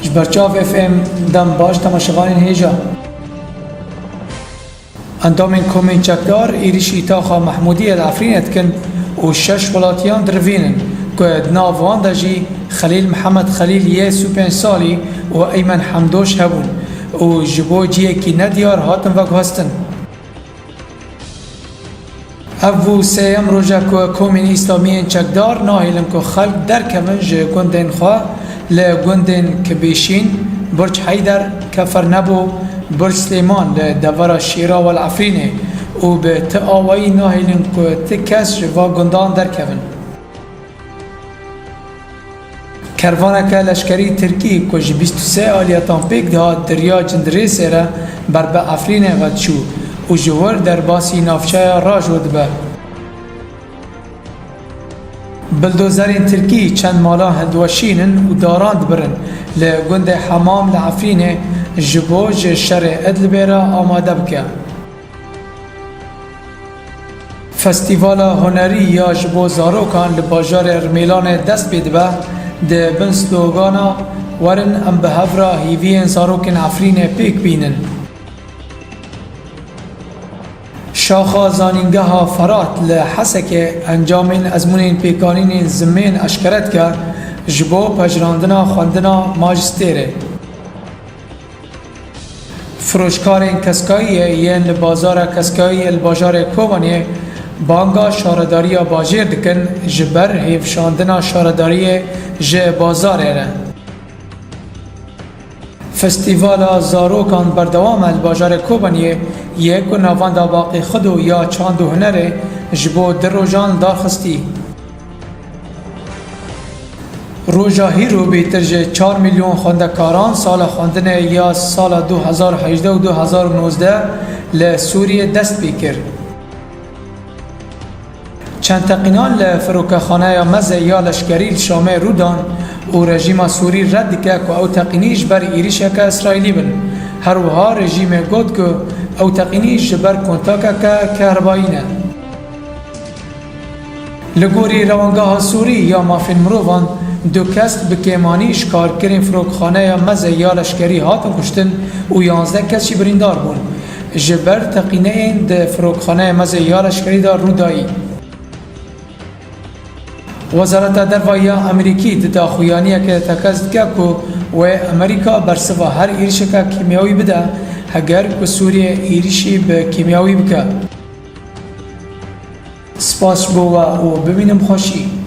جبرچاف اف ام دم باش تماشاگان هیجا اندامین کومین چکدار ایریش ایتاخا محمودی العفرین اتکن و 6 ولاتیان دروینن که ناوان دجی خلیل محمد خلیل یه 35 سالی و ایمن حمدوش هبون و جبو جیه کی ندیار هاتن وک هستن. او سیم روزا که کومین اسلامی چکدار ناهیلن که خلق در کمن جه گندن خواه لگندن کبیشین برج حیدر کفر نبو برج سلیمان لدورا شیرا و العفرینه و به تآوایی ناهیلن که تکس جوا گندان در کمن. کروانه که لشکری ترکی که 23 آلیتان پیک دهات دریا جندری سره بر به عفرینه و چو و جوهر در باسی نافچه راجود به. بلدوزرین ترکی چند مالا هندوشینن و دارند برن لگند حمام لعفرینه جبوج شر ادل بیره آماده بکه. فستیوال هنری یا جبو زاروکان لباجار ارمیلان دست بید به ده بن سلوگانا ورن ام به هفرا هیوین زاروکن عفرینه پیک بینن. شاخا زانینگه ها فرات لحسک انجامین ازمونین پیکانین زمین اشکرت که جبو پجراندنا خواندنا ماجستیره. فروشکارین کسکایی یین لبازار کسکایی الباجار کوبانیه بانگا شارداری باجیر دکن جبر هیفشاندنا شارداری جه بازاره ره. فستیوال زاروکان بردوام الباجار کوبانیه یک و نوان دا باقی خودو یا چاند و هنره جبو در روزان دارخستی. روزا هیرو بیتر جه 4 میلیون خوندکاران سال خوندنه یا سال 2018 و 2019 لسوریه دست بیکر. چند تقینان لفروکخانه یا مزه یا لشکری شامه رودان و رژیم سوری رد که او تقینیش بر ایریش که اسرائیلی بن. هر وها رژیم گفت که او تقینیش بر کنتاکه که کهربایینه. لگوری روانگاه سوری یا مافین مروان دو کست بکیمانیش کار کرین فروکخانه یا مزه یا لشکری هاتن کشتن و 11 کسی بریندار بون. جبر تقینه این ده فروکخانه مزه یا لشکری دار رودایی. وزارت دفاعی امریکی داخویانی که تکست که و امریکا برسوا هر ایریش که کیمیاوی بده اگر که سوریه ایریشی به کیمیاوی بکه. سپاس بو و ببینم خوشی.